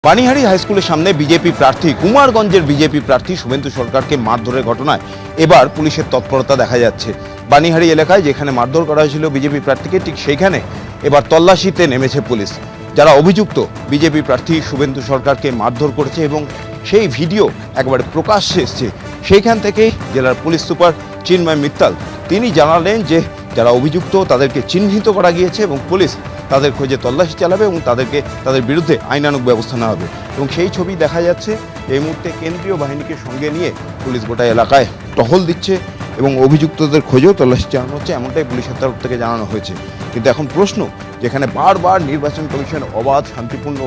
বানিহারি high স্কুলের সামনে BJP প্রার্থী কুমারগঞ্জের বিজেপি প্রার্থী শুভেন্দু সরকারকে মারধরের ঘটনায় এবার পুলিশের তৎপরতা দেখা যাচ্ছে। বানিহারি এলাকায় যেখানে মারধর করা হয়েছিল বিজেপি প্রার্থীকে, ঠিক সেইখানে এবার তল্লাশিতে নেমেছে পুলিশ। যারা অভিযুক্ত বিজেপি প্রার্থী শুভেন্দু সরকারকে মারধর করেছে এবং সেই ভিডিও একবারে প্রকাশ্যে এসছে, সেইখান থেকেই জেলার পুলিশ সুপার চিন্ময় মিত্তাল তিনি জানালেন যে যারা অভিযুক্ত তাদেরকে চিহ্নিত করা গিয়েছে এবং পুলিশ তাদের খোঁজে তল্লাশি চালাবে এবং তাদের বিরুদ্ধে আইনানুগ ব্যবস্থা নেওয়া হবে। এবং সেই ছবি দেখা যাচ্ছে এই মুহূর্তে কেন্দ্রীয় বাহিনীকে সঙ্গে নিয়ে পুলিশ গোটা এলাকায় টহল দিচ্ছে এবং অভিযুক্তদের খোঁজেও তল্লাশি চালানো হচ্ছে, এমনটাই পুলিশের তরফ থেকে জানানো হয়েছে। কিন্তু এখন প্রশ্ন, যেখানে বারবার নির্বাচন কমিশন অবাধ, শান্তিপূর্ণ,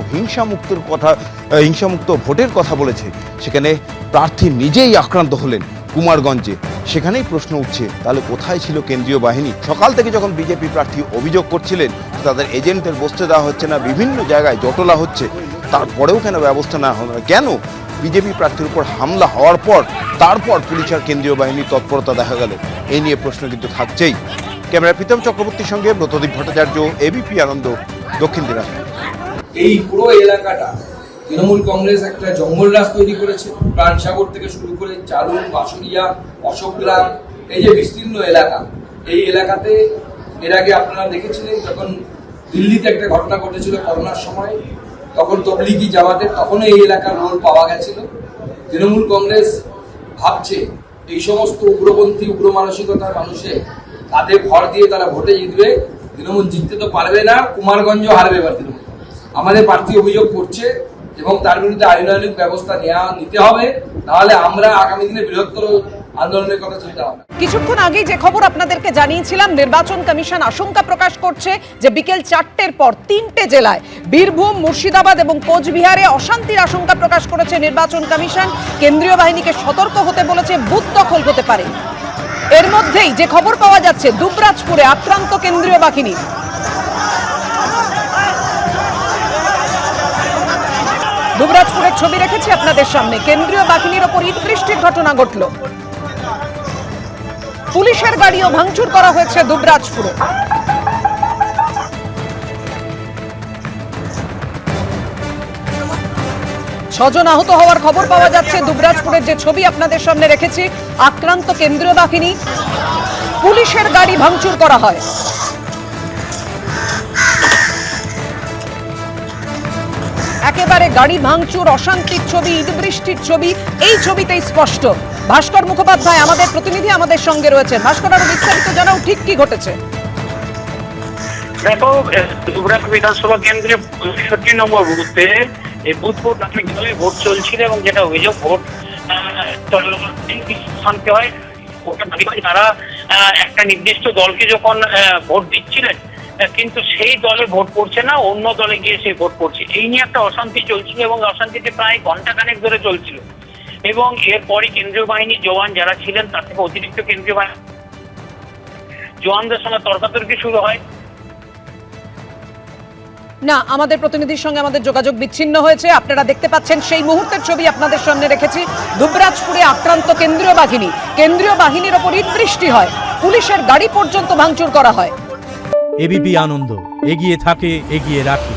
হিংসামুক্ত ভোটের কথা বলেছে, সেখানে প্রার্থী নিজেই আক্রান্ত হলেন কুমারগঞ্জে। সেখানেই প্রশ্ন উঠছে, তাহলে কোথায় ছিল কেন্দ্রীয় বাহিনী? সকাল থেকে যখন বিজেপি প্রার্থী অভিযোগ করছিলেন তাদের এজেন্টদের বসতে দেওয়া হচ্ছে না, বিভিন্ন জায়গায় জটলা হচ্ছে, তারপরেও কেন ব্যবস্থা নেওয়া হবে না? কেন বিজেপি প্রার্থীর উপর হামলা হওয়ার পর তারপর পুলিশ আর কেন্দ্রীয় বাহিনীর তৎপরতা দেখা গেল? এই নিয়ে প্রশ্ন কিন্তু থাকছেই। ক্যামেরা প্রীতম চক্রবর্তীর সঙ্গে ব্রতদীপ ভট্টাচার্য, এবিপি আনন্দ, দক্ষিণ দিনাজপুর। এই পুরো এলাকাটা তৃণমূল কংগ্রেস একটা জঙ্গলরাজ তৈরি করেছে। প্রাণসাগর থেকে শুরু করে চালুন, বাঁশুড়িয়া, অশোকগ্রাম, এই যে বিস্তীর্ণ এলাকা, এই এলাকাতে এর আগে আপনারা দেখেছিলেন যখন দিল্লিতে একটা ঘটনা ঘটেছিল করোনার সময়, তখন তবলিগি জামাতের তখনও এই এলাকার রোল পাওয়া গেছিল। তৃণমূল কংগ্রেস ভাবছে এই সমস্ত উগ্রপন্থী, উগ্র মানসিকতার মানুষের তাদের ভর দিয়ে তারা ভোটে জিতবে। তৃণমূল জিততে তো পারবে না, কুমারগঞ্জ হারবে এবার তৃণমূল। আমাদের প্রার্থী অভিযোগ করছে এবং তার বিরুদ্ধে আইনানুগ ব্যবস্থা নিতে হবে, তাহলে আমরা আগামী দিনে বৃহত্তর আন্দোলনের কথা চিন্তা হবে। কিছুক্ষণ আগেই যে খবর আপনাদেরকে জানিয়েছিলাম, নির্বাচন কমিশন আশঙ্কা প্রকাশ করছে যে বিকেল 4টের পর 3টে জেলায়, বীরভূম, মুর্শিদাবাদ এবং কোচবিহারে অশান্তির আশঙ্কা প্রকাশ করেছে নির্বাচন কমিশন। কেন্দ্রীয় বাহিনীকে সতর্ক হতে বলেছে, বুথ দখল হতে পারে। এর মধ্যেই যে খবর পাওয়া যাচ্ছে, দুবরাজপুরে আক্রান্ত কেন্দ্রীয় বাহিনী। দুবরাজপুরের ছবি রেখেছি আপনাদের সামনে। কেন্দ্রীয় বাহিনীর ওপর ইট বৃষ্টির ঘটনা ঘটল। পুলিশের গাড়িও ভাঙচুর করা হয়েছে দুবরাজপুরে। 6 জন আহত হওয়ার খবর পাওয়া যাচ্ছে। দুবরাজপুরের যে ছবি আপনাদের সামনে রেখেছি, আক্রান্ত কেন্দ্রীয় বাহিনী, পুলিশের গাড়ি ভাঙচুর করা হয়। একেবারে গাড়ি ভাঙচুর, অশান্তির ছবি, ইট বৃষ্টির ছবি এই ছবিতেই স্পষ্ট। ভাস্কর মুখোপাধ্যায় আমাদের প্রতিনিধি আমাদের সঙ্গে রয়েছেন। ভাস্কর, আরো বিস্তারিত জানাও, ঠিক কি ঘটেছে? দেখো, দুবরাজ বিধানসভা কেন্দ্রে 65 নম্বর বুথে এই বুথ ভোট চলছিল এবং যেটা অভিযোগ, ভোট শান্তি হয়। তারা একটা নির্দিষ্ট দলকে যখন ভোট দিচ্ছিলেন, কিন্তু সেই দলে ভোট পড়ছে না, অন্য দলে গিয়ে সেই ভোট পড়ছে। এই নিয়ে একটা অশান্তি চলছিল এবং অশান্তিতে প্রায় ঘন্টাখানেক ধরে চলছিল। এবং এরপরই কেন্দ্রীয় বাহিনীর জওয়ান যারা ছিলেন তার থেকে অতিরিক্ত কেন্দ্রীয় বাহিনী জওয়ানদের সঙ্গে তর্কাতর্কি শুরু হয়। না, আমাদের প্রতিনিধির সঙ্গে আমাদের যোগাযোগ বিচ্ছিন্ন হয়েছে। আপনারা দেখতে পাচ্ছেন সেই মুহূর্তের ছবি আপনাদের সামনে রেখেছি। দুবরাজপুরে আক্রান্ত কেন্দ্রীয় বাহিনীর ওপর ইট বৃষ্টি হয়, পুলিশের গাড়ি পর্যন্ত ভাঙচুর করা হয়। এবিপি আনন্দ, এগিয়ে থাকে, এগিয়ে রাখে।